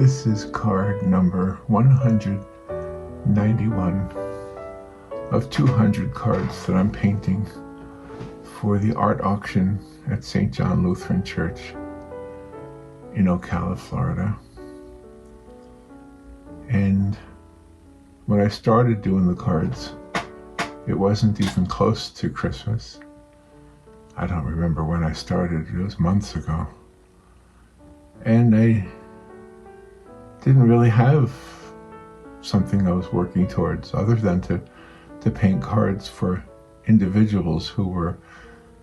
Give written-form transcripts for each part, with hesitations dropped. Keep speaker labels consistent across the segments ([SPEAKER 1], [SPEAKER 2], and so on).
[SPEAKER 1] This is card number 191 of 200 cards that I'm painting for the art auction at St. John Lutheran Church in Ocala, Florida. And when I started doing the cards, it wasn't even close to Christmas. I don't remember when I started, it was months ago. And I didn't really have something I was working towards other than to paint cards for individuals who were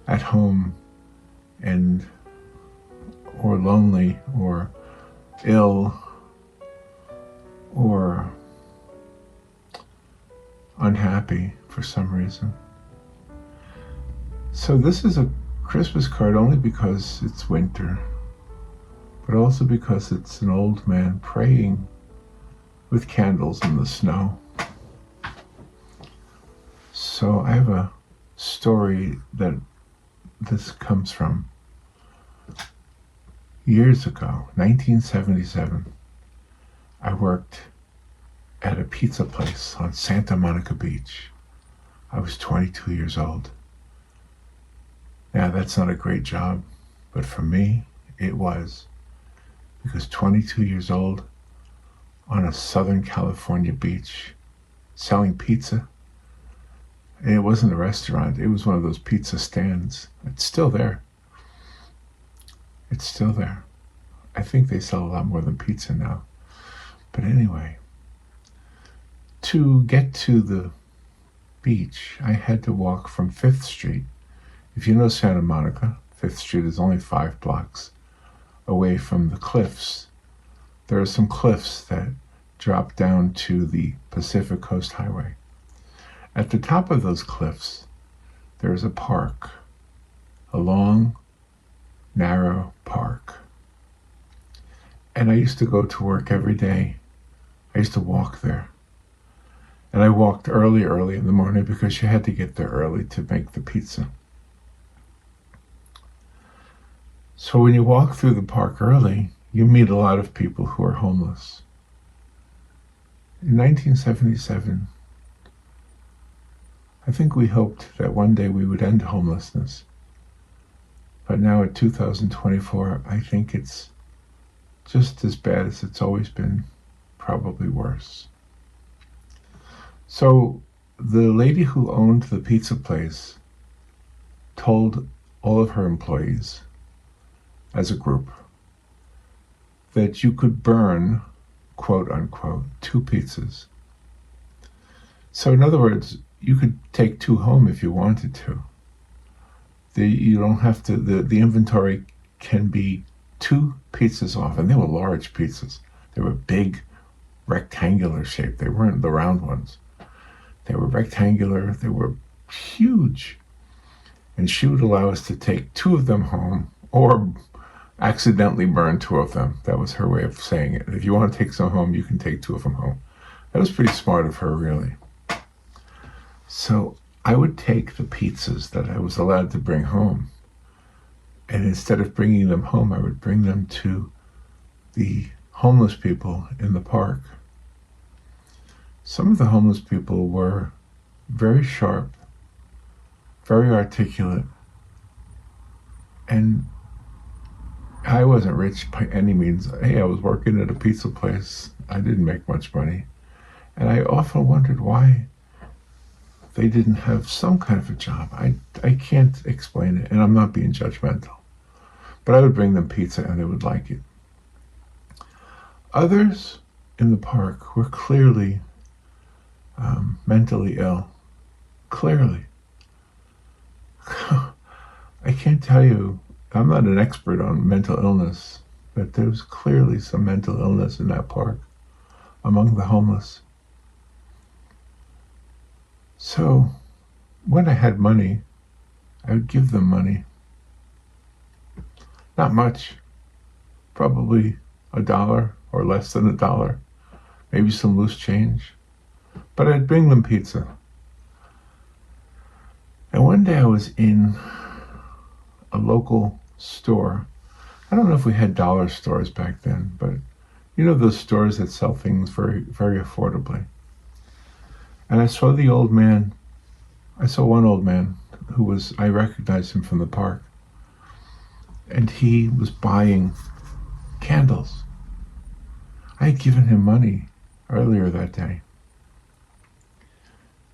[SPEAKER 1] at home and or lonely or ill or unhappy for some reason. So this is a Christmas card only because it's winter, but also because it's an old man praying with candles in the snow. So I have a story that this comes from. Years ago, 1977, I worked at a pizza place on Santa Monica Beach. I was 22 years old. Now, that's not a great job, but for me, it was. Because 22 years old on a Southern California beach selling pizza, and it wasn't a restaurant, it was one of those pizza stands. It's still there. It's still there. I think they sell a lot more than pizza now. But anyway, to get to the beach, I had to walk from 5th Street. If you know Santa Monica, 5th Street is only 5 blocks away from the cliffs. There are some cliffs that drop down to the Pacific Coast Highway. At the top of those cliffs, there is a park, a long, narrow park. And I used to go to work every day. I used to walk there. And I walked early in the morning because you had to get there early to make the pizza. So when you walk through the park early, you meet a lot of people who are homeless. In 1977, I think we hoped that one day we would end homelessness. But now at 2024, I think it's just as bad as it's always been, probably worse. So the lady who owned the pizza place told all of her employees, as a group, that you could burn, quote unquote, 2 pizzas. So in other words, you could take 2 home if you wanted to. You don't have to, the inventory can be 2 pizzas off, and they were large pizzas. They were big, rectangular shaped. They weren't the round ones. They were rectangular, they were huge. And she would allow us to take 2 of them home, or accidentally burn 2 of them. That was her way of saying it. If you want to take some home, you can take 2 of them home. That was pretty smart of her, really. So I would take the pizzas that I was allowed to bring home, and instead of bringing them home, I would bring them to the homeless people in the park. Some of the homeless people were very sharp, very articulate, and I wasn't rich by any means. Hey, I was working at a pizza place. I didn't make much money. And I often wondered why they didn't have some kind of a job. I can't explain it, and I'm not being judgmental. But I would bring them pizza and they would like it. Others in the park were clearly mentally ill. Clearly. I can't tell you, I'm not an expert on mental illness, but there was clearly some mental illness in that park among the homeless. So when I had money, I would give them money. Not much, probably $1 or less than $1, maybe some loose change, but I'd bring them pizza. And one day I was in a local store. I don't know if we had dollar stores back then, but You know those stores that sell things very, very affordably. And I saw the old man. I saw one old man I recognized him from the park. And he was buying candles. I had given him money earlier that day.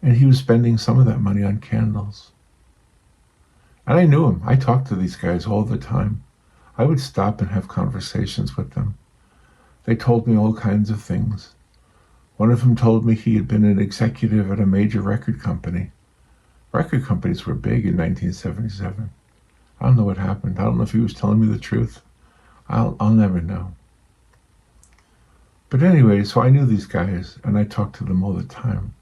[SPEAKER 1] And he was spending some of that money on candles. And I knew him. I talked to these guys all the time. I would stop and have conversations with them. They told me all kinds of things. One of them told me he had been an executive at a major record company. Record companies were big in 1977. I don't know what happened. I don't know if he was telling me the truth. I'll never know. But anyway, so I knew these guys, and I talked to them all the time.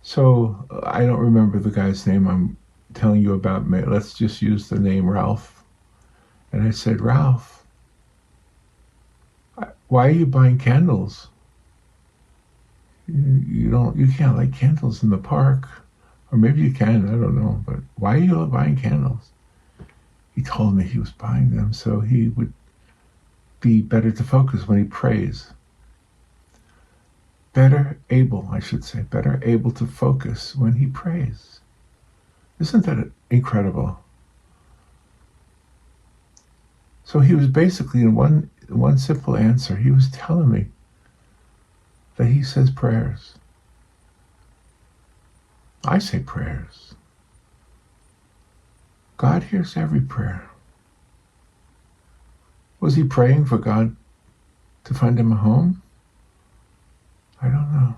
[SPEAKER 1] So I don't remember the guy's name I'm telling you about. Let's just use the name Ralph. And I said, Ralph, why are you buying candles? You can't light candles in the park. Or maybe you can, I don't know. But why are you buying candles? He told me he was buying them so he would be better to focus when he prays. Better able to focus when he prays. Isn't that incredible? So he was basically, in one simple answer, he was telling me that he says prayers. I say prayers. God hears every prayer. Was he praying for God to find him a home? I don't know.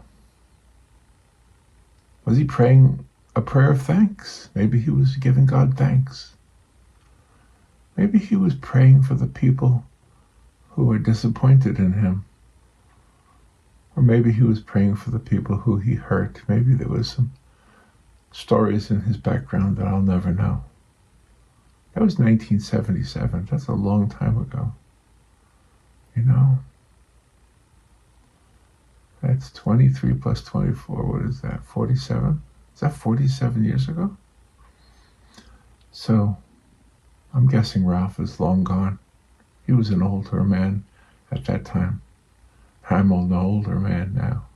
[SPEAKER 1] Was he praying a prayer of thanks? Maybe he was giving God thanks. Maybe he was praying for the people who were disappointed in him. Or maybe he was praying for the people who he hurt. Maybe there was some stories in his background that I'll never know. That was 1977. That's a long time ago. You know? That's 23 plus 24. What is that? 47? Is that 47 years ago? So, I'm guessing Ralph is long gone. He was an older man at that time. I'm an older man now.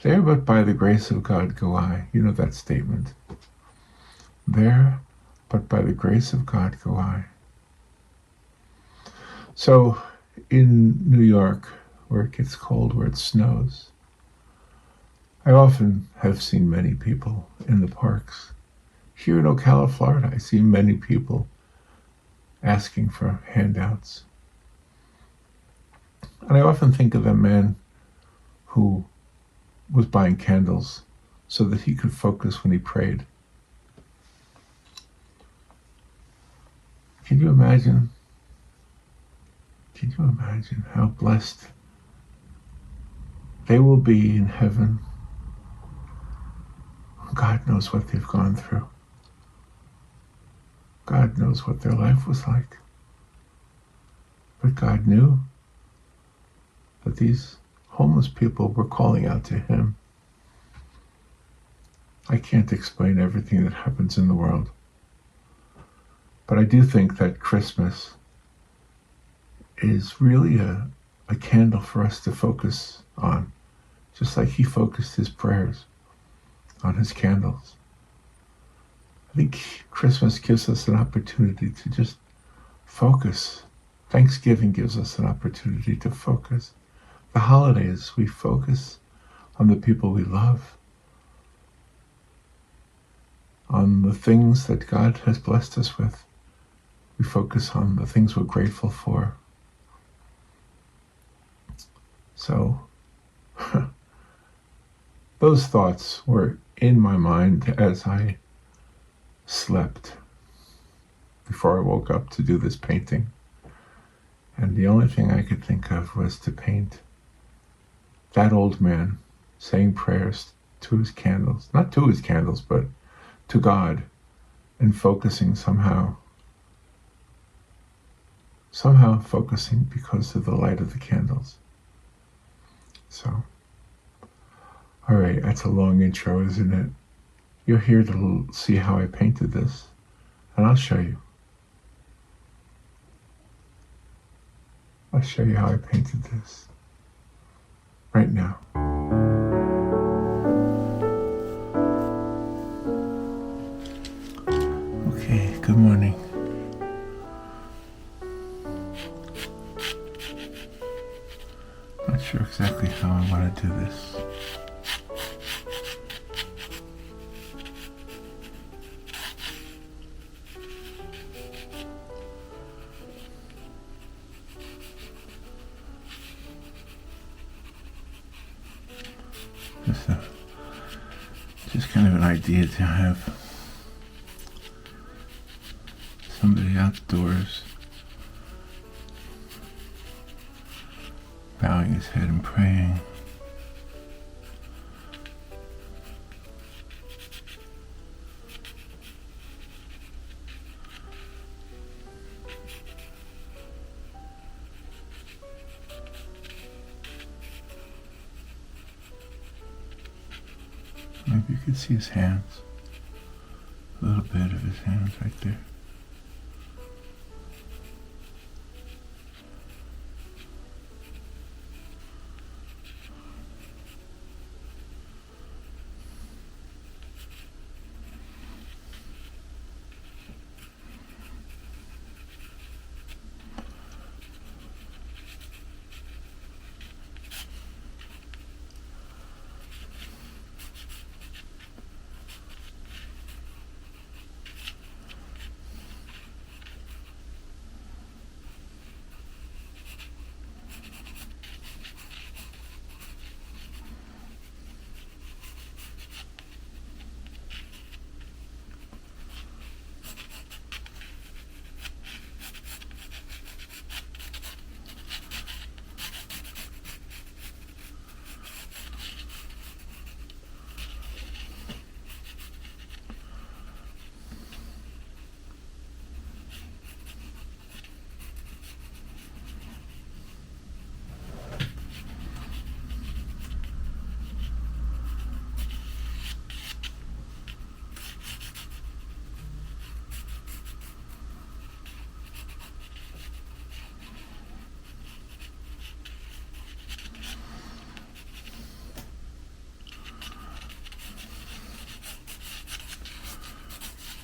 [SPEAKER 1] There but by the grace of God go I. You know that statement. There but by the grace of God go I. So, in New York, where it gets cold, where it snows, I often have seen many people in the parks. Here in Ocala, Florida, I see many people asking for handouts. And I often think of that man who was buying candles so that he could focus when he prayed. Can you imagine? Can you imagine how blessed they will be in heaven? God knows what they've gone through. God knows what their life was like. But God knew that these homeless people were calling out to him. I can't explain everything that happens in the world. But I do think that Christmas is really a candle for us to focus on, just like he focused his prayers on his candles. I think Christmas gives us an opportunity to just focus. Thanksgiving gives us an opportunity to focus. The holidays, we focus on the people we love, on the things that God has blessed us with. We focus on the things we're grateful for. So, those thoughts were in my mind as I slept before I woke up to do this painting. And the only thing I could think of was to paint that old man saying prayers to his candles, not to his candles, but to God, and focusing somehow focusing because of the light of the candles. So, all right, that's a long intro, isn't it? You're here to see how I painted this, and I'll show you. I'll show you how I painted this right now. Okay, good morning. Not sure exactly how I want to do this. Just kind of an idea to have somebody outdoors bowing his head and praying. Maybe you could see his hands, a little bit of his hands right there.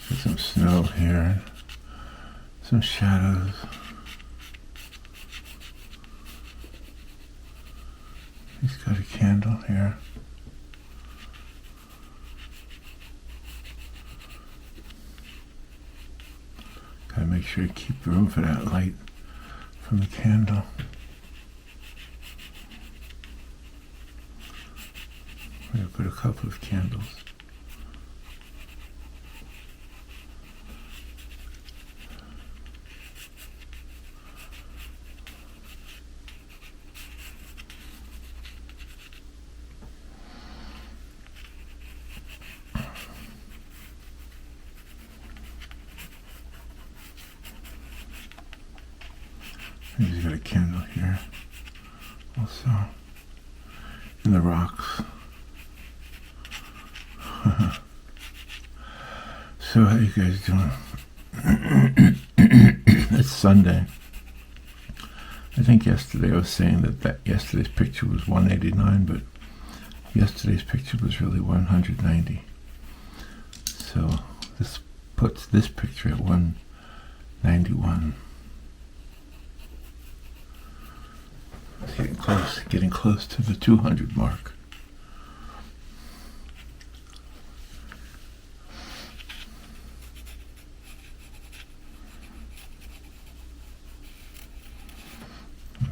[SPEAKER 1] Get some snow here, some shadows. He's got a candle here. Gotta make sure you keep room for that light from the candle. We're gonna put a couple of candles. He's got a candle here also in the rocks. So how you guys doing? It's Sunday. I think yesterday I was saying that yesterday's picture was 189, but yesterday's picture was really 190. So this puts this picture at 191. Getting close to the 200 mark.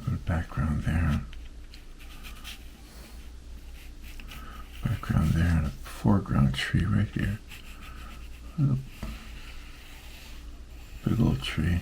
[SPEAKER 1] Put a background there. Background there and a foreground tree right here. A big old tree.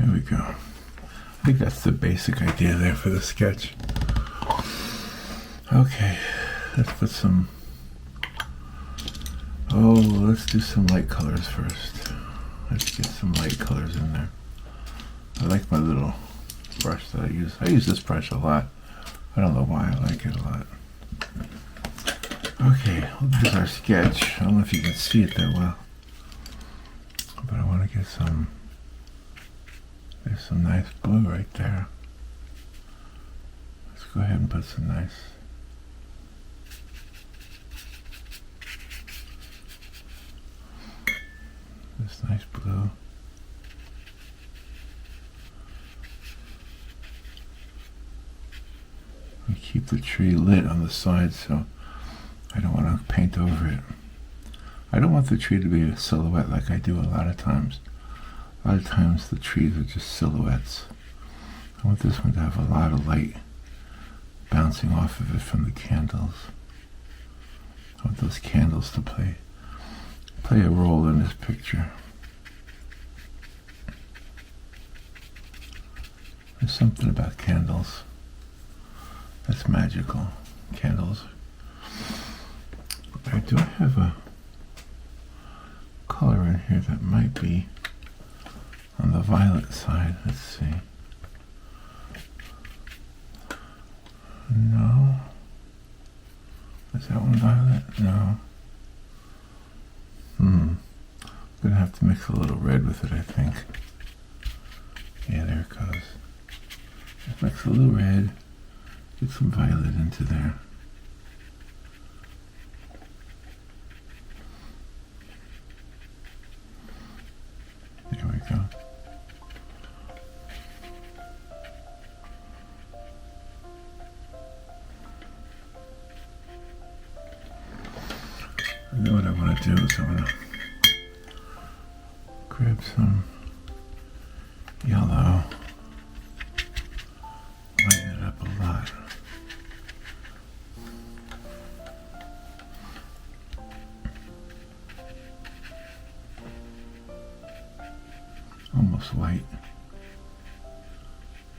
[SPEAKER 1] There we go. I think that's the basic idea there for the sketch. Okay, let's put some... Oh, let's do some light colors first. Let's get some light colors in there. I like my little brush that I use. I use this brush a lot. I don't know why I like it a lot. Okay, this is our sketch. I don't know if you can see it that well, but I want to get some... There's some nice blue right there. Let's go ahead and put some nice... This nice blue. And keep the tree lit on the side, so I don't want to paint over it. I don't want the tree to be a silhouette like I do a lot of times. A lot of times the trees are just silhouettes. I want this one to have a lot of light bouncing off of it from the candles. I want those candles to play a role in this picture. There's something about candles that's magical. Candles. Do I have a color in here that might be on the violet side? Let's see. No. Is that one violet? No. I'm gonna have to mix a little red with it, I think. Yeah, there it goes. Just mix a little red, get some violet into there. There we go. And then what I want to do is I want to grab some yellow, lighten it up a lot. Almost white,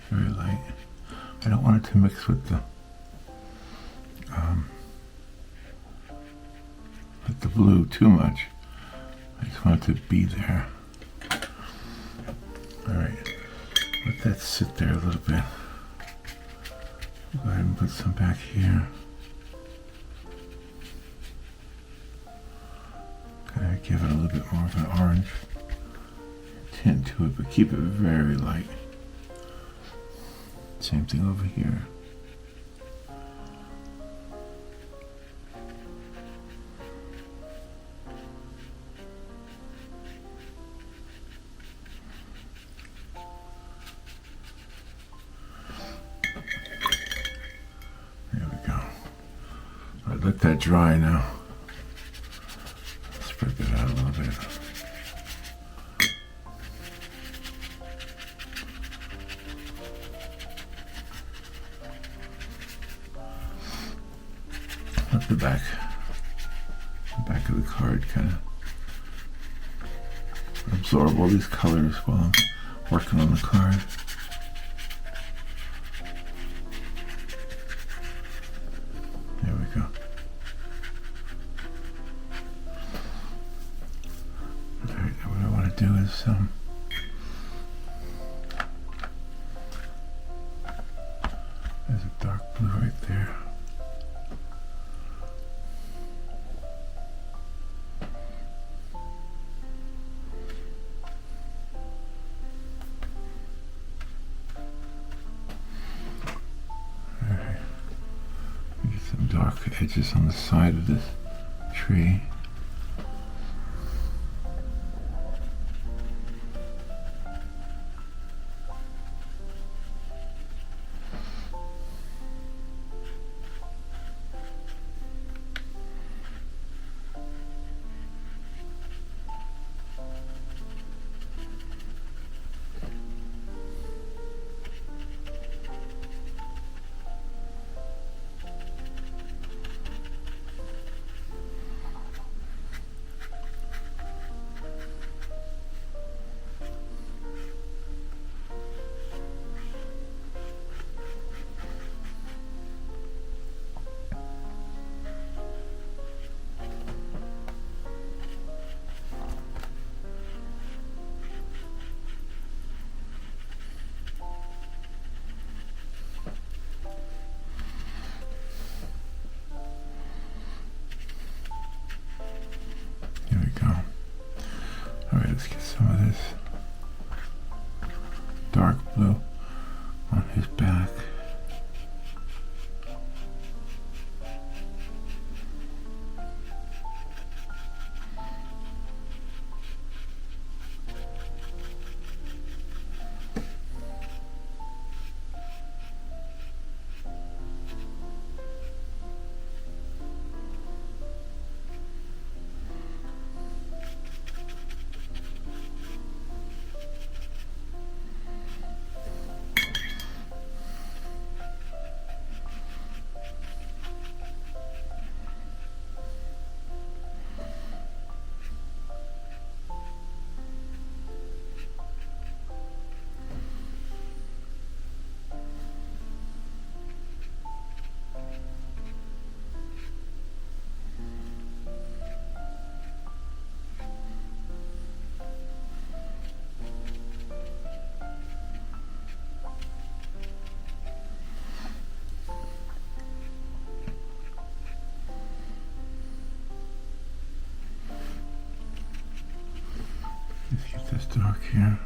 [SPEAKER 1] very light. I don't want it to mix with the blue too much. I just want it to be there. Alright, let that sit there a little bit. Go ahead and put some back here. Gonna give it a little bit more of an orange tint to it, but keep it very light. Same thing over here. Let that dry now. Spread that out a little bit. Let the back of the card kind of absorb all these colors while I'm working on the card. There we go. Alright, what I want to do is there's a dark blue right there. Alright. Get some dark edges on the side of this tree. dark here.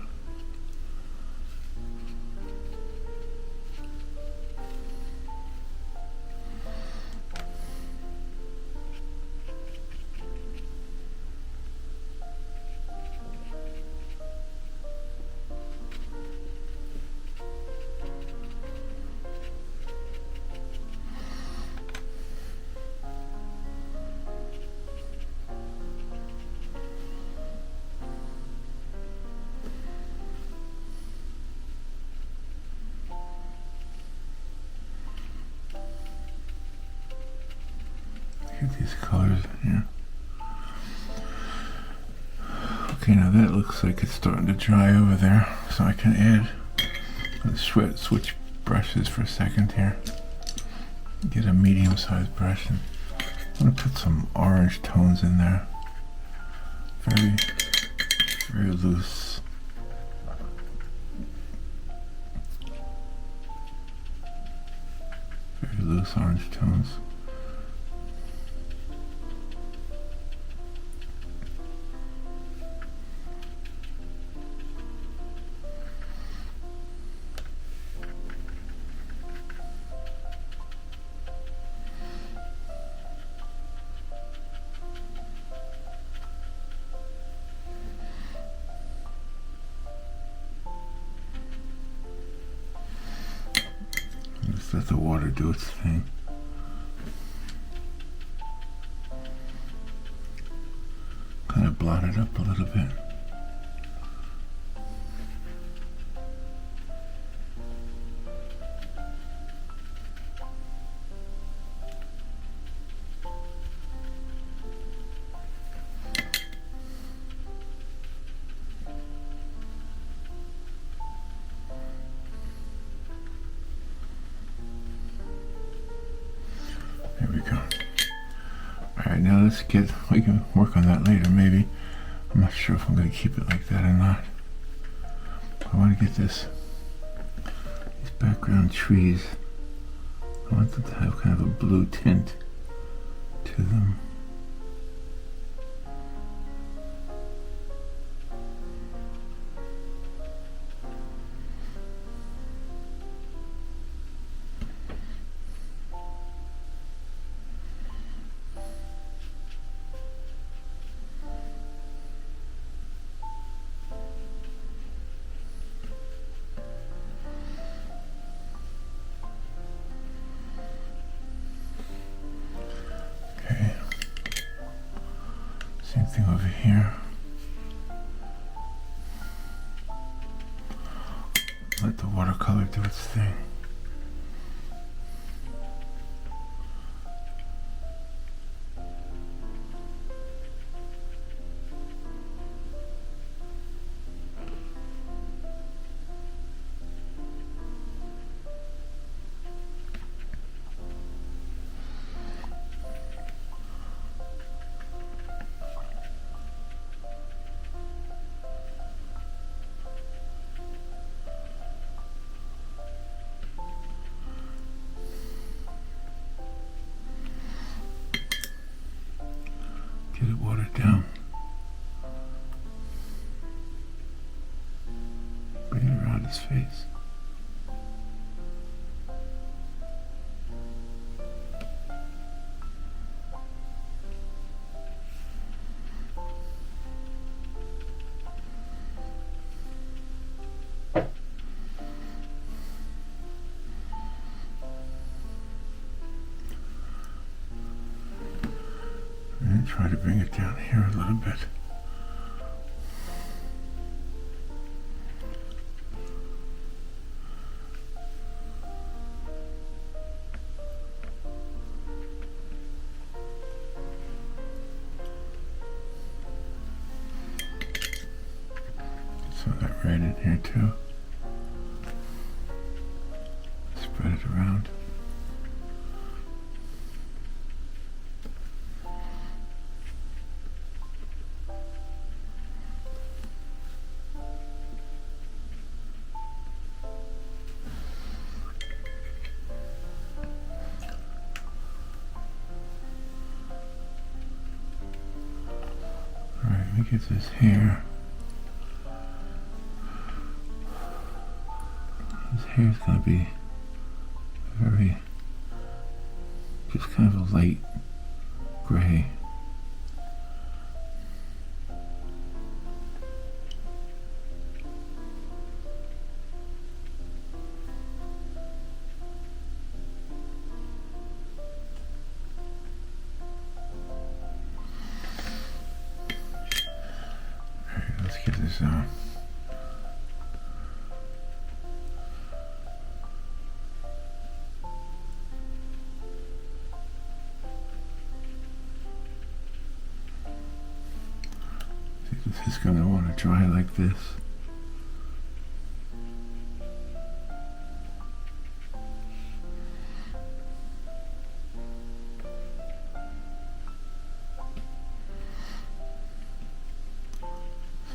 [SPEAKER 1] Get these colors here. Okay, now that looks like it's starting to dry over there, so I can add, let's switch brushes for a second here. Get a medium-sized brush, and I'm going to put some orange tones in there. Very, very loose. Very loose orange tones. Just let the water do its thing. Kind of blot it up a little bit. There we go. Alright, now we can work on that later maybe. I'm not sure if I'm going to keep it like that or not. I want to get these background trees. I want them to have kind of a blue tint to them. Same thing over here. Let the watercolor do its thing. Get it watered down. Bring it around his face. And try to bring it down here a little bit. Get some of that red in here too. Spread it around. Let me get this here. hair's going to be very, just kind of a light gray. Let's get this on. This is going to want to dry like this.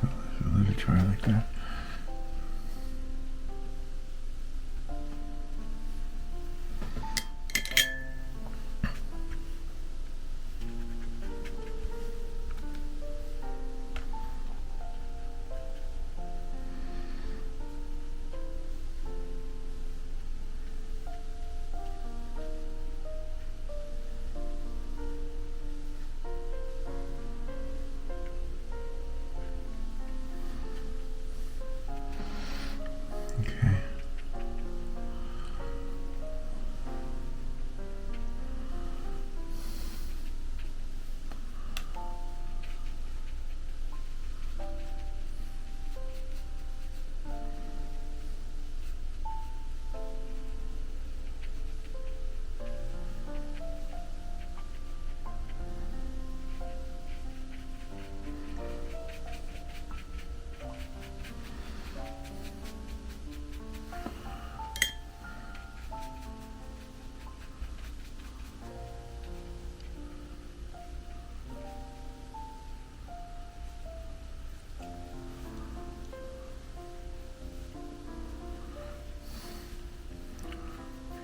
[SPEAKER 1] So let it dry like that. Okay.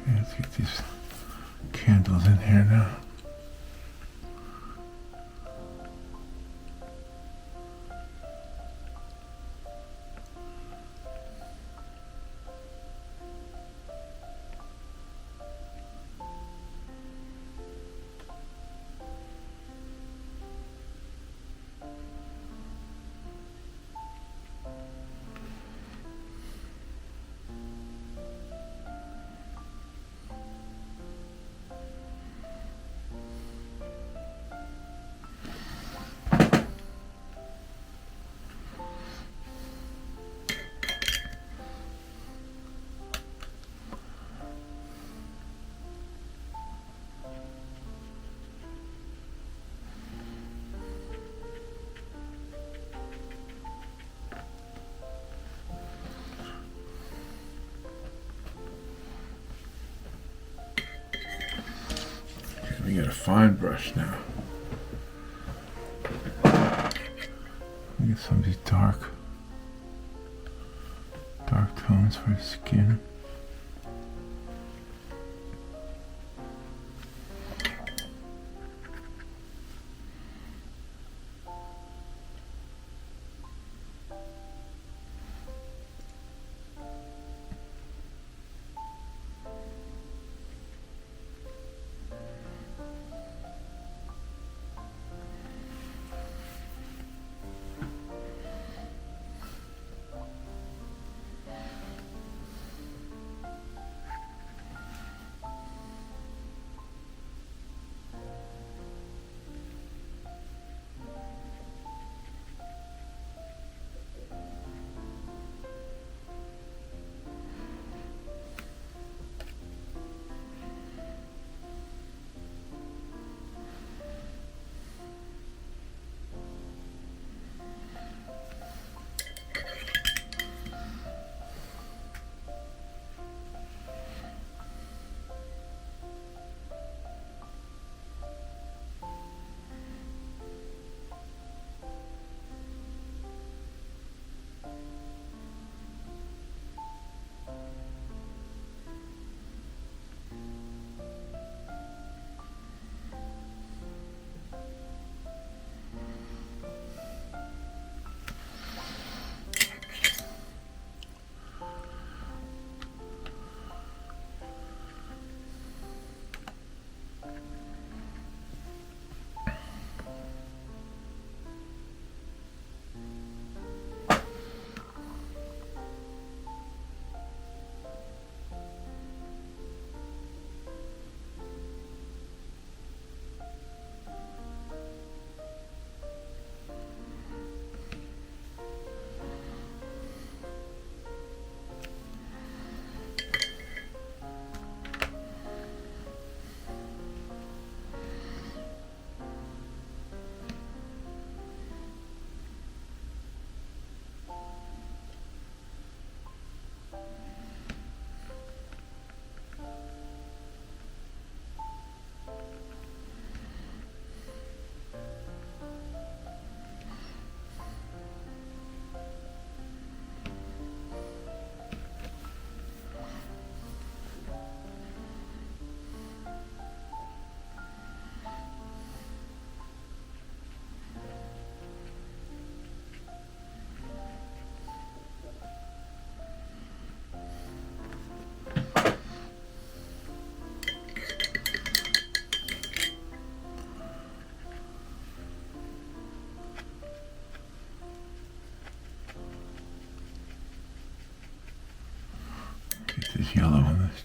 [SPEAKER 1] Let's get these candles in here now. We get a fine brush now. We get some of these dark tones for his skin.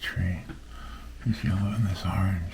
[SPEAKER 1] tree. This yellow and this orange.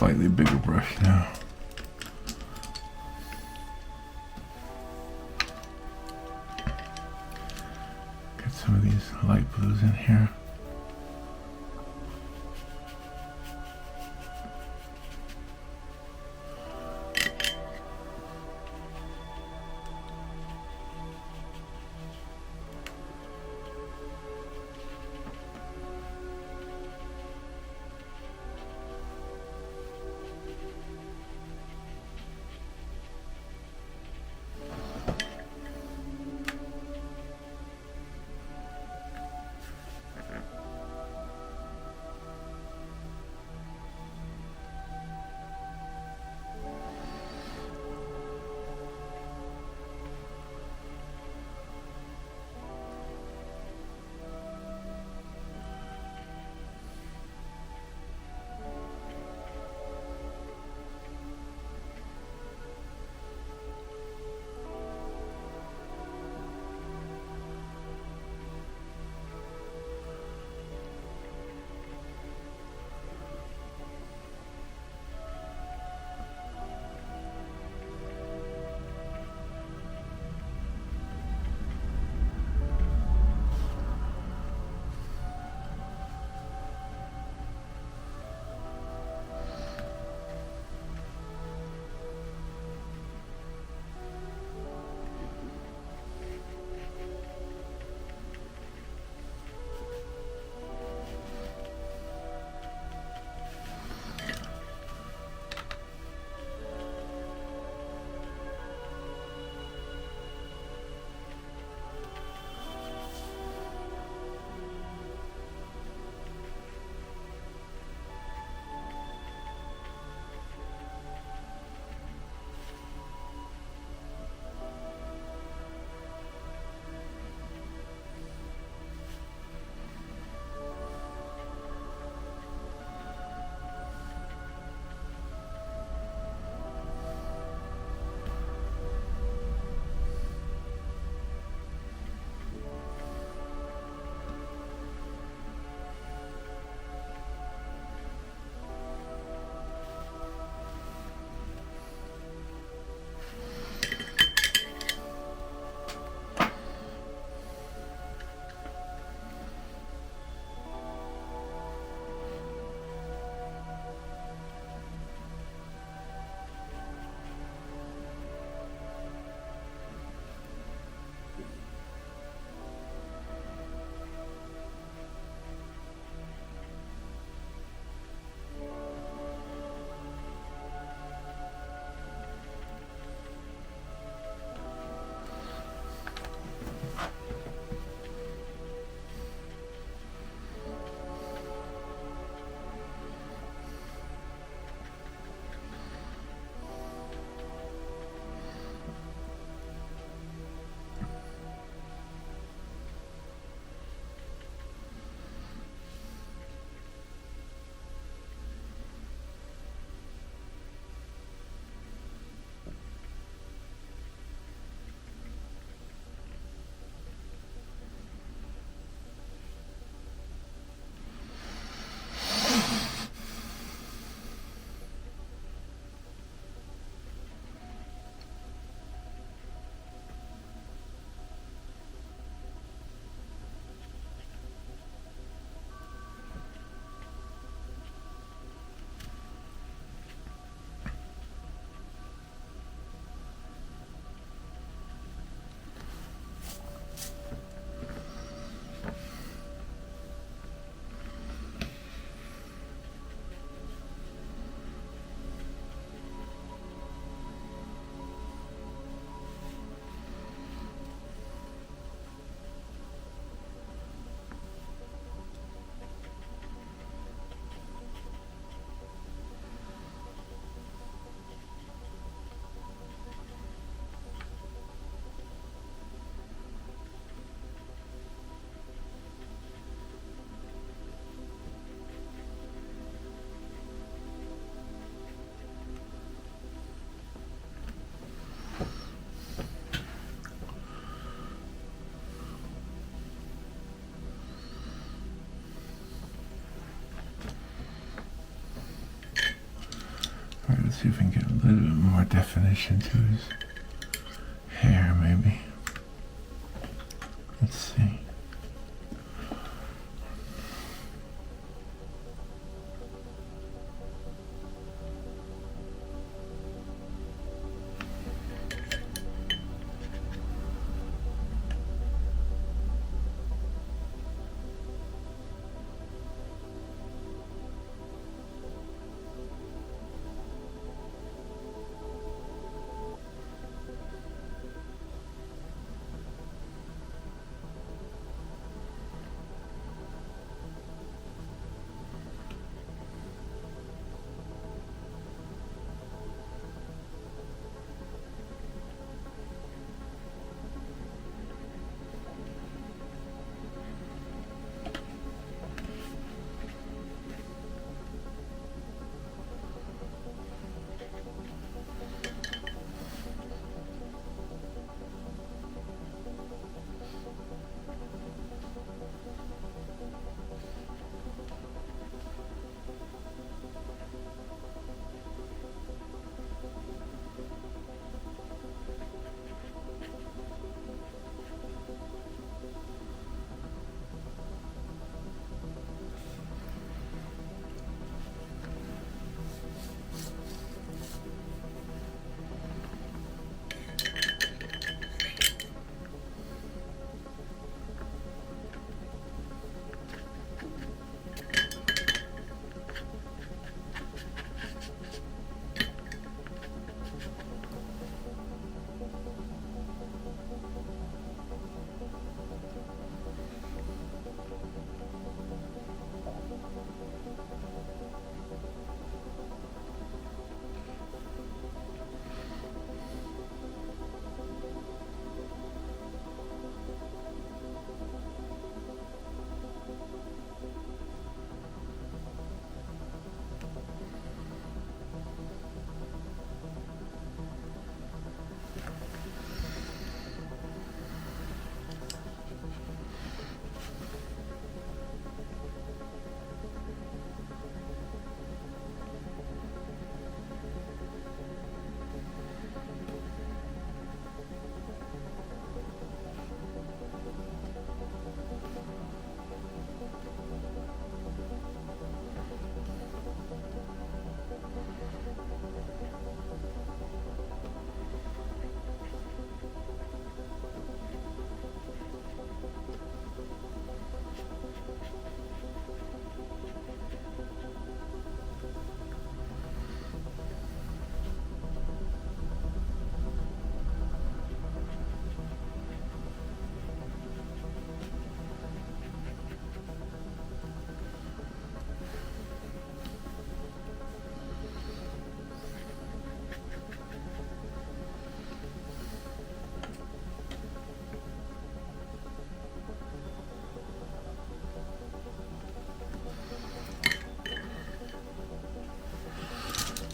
[SPEAKER 1] slightly bigger brush now. Get some of these light blues in here. See if we can get a little bit more definition to his hair, maybe. Let's see.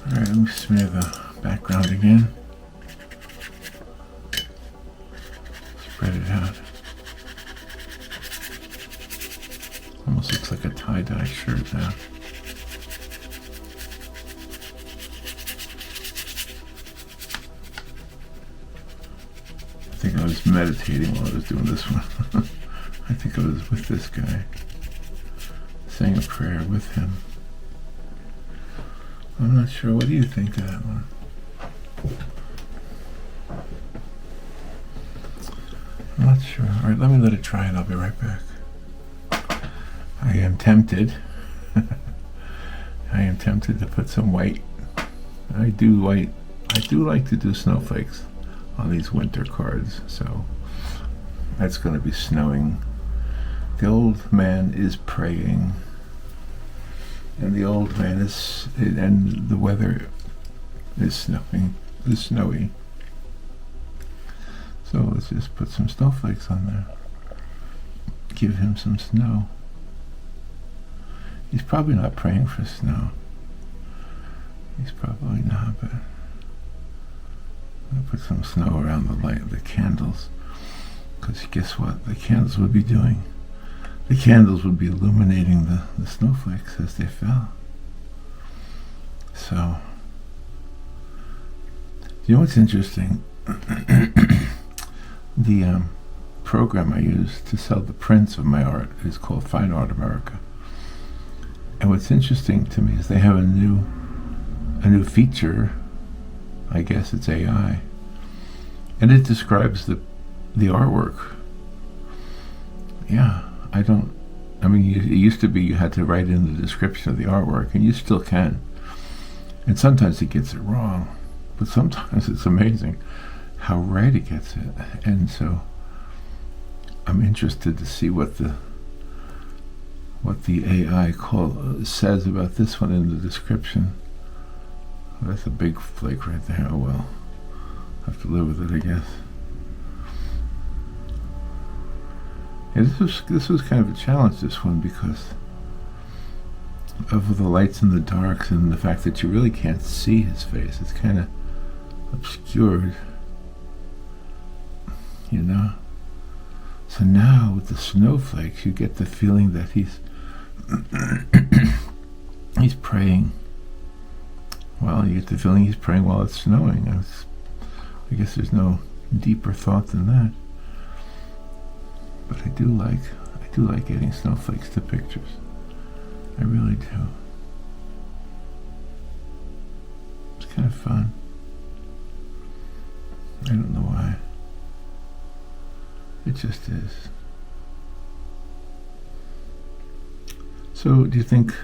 [SPEAKER 2] Alright, let me smear the background again. Spread it out. Almost looks like a tie-dye shirt now. I think I was meditating while I was doing this one. I think I was with this guy, saying a prayer with him. I'm not sure. What do you think of that one? I'm not sure. All right, let me let it dry and I'll be right back. I am tempted. I am tempted to put some white. I do like to do snowflakes on these winter cards, so that's going to be snowing. The old man is praying, and the old man is, and the weather is snowy. So let's just put some snowflakes on there. Give him some snow. He's probably not praying for snow. He's probably not, but I'll put some snow around the light of the candles, because guess what the candles would be doing? The candles would be illuminating the snowflakes as they fell. So You know what's interesting? The program I use to sell the prints of my art is called Fine Art America. And what's interesting to me is they have a new feature. I guess it's AI, and it describes the artwork. Yeah, I mean, it used to be you had to write in the description of the artwork, and you still can. And sometimes it gets it wrong, but sometimes it's amazing how right it gets it. And so I'm interested to see what the AI says about this one in the description. That's a big flake right there. Oh well, I have to live with it, I guess. Yeah, this was kind of a challenge, this one, because of the lights and the darks and the fact that you really can't see his face. It's kind of obscured, you know. So now with the snowflakes, you get the feeling that he's he's praying. Well, you get the feeling he's praying while it's snowing. I guess there's no deeper thought than that. But I do like getting snowflakes to pictures. I really do. It's kind of fun. I don't know why. It just is. So, do you think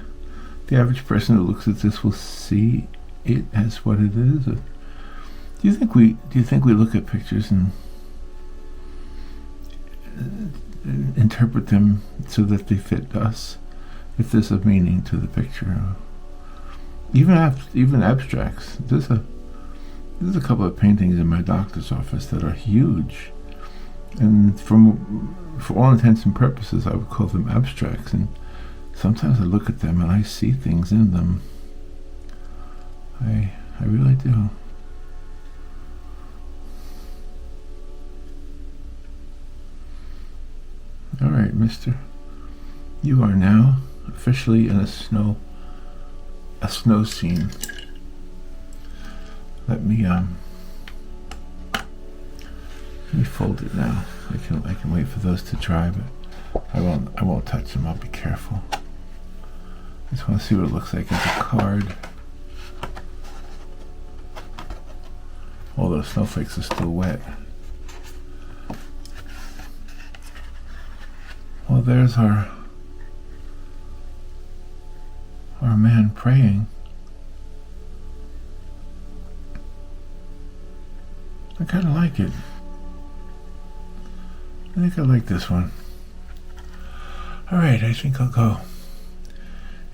[SPEAKER 2] the average person who looks at this will see it as what it is? Or do you think we look at pictures and interpret them so that they fit us? If there's a meaning to the picture, even abstracts. There's a couple of paintings in my doctor's office that are huge, and for all intents and purposes, I would call them abstracts. And sometimes I look at them and I see things in them. I really do. All right, mister. You are now officially in a snow scene. Let me fold it now. I can wait for those to dry, but I won't touch them. I'll be careful. I just want to see what it looks like as a card. All those snowflakes are still wet. Well, there's our man praying. I kind of like it. I think I like this one. Alright, I think I'll go.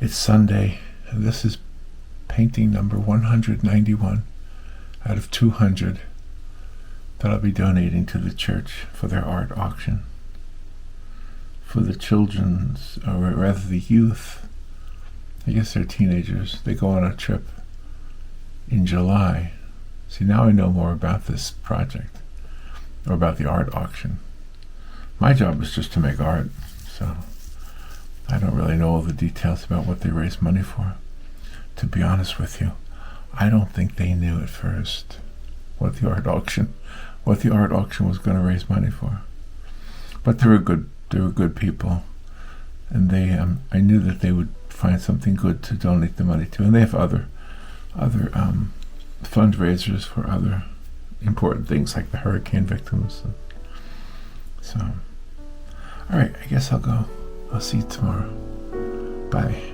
[SPEAKER 2] It's Sunday, and this is painting number 191 out of 200 that I'll be donating to the church for their art auction. For the children's, or rather the youth, I guess they're teenagers, they go on a trip in July. See, now I know more about this project, or about the art auction. My job is just to make art, so I don't really know all the details about what they raise money for. To be honest with you, I don't think they knew at first what the art auction was going to raise money for. But they were good people, and I knew that they would find something good to donate the money to, and they have other fundraisers for other important things like the hurricane victims. So, all right, I guess I'll go. I'll see you tomorrow. Bye.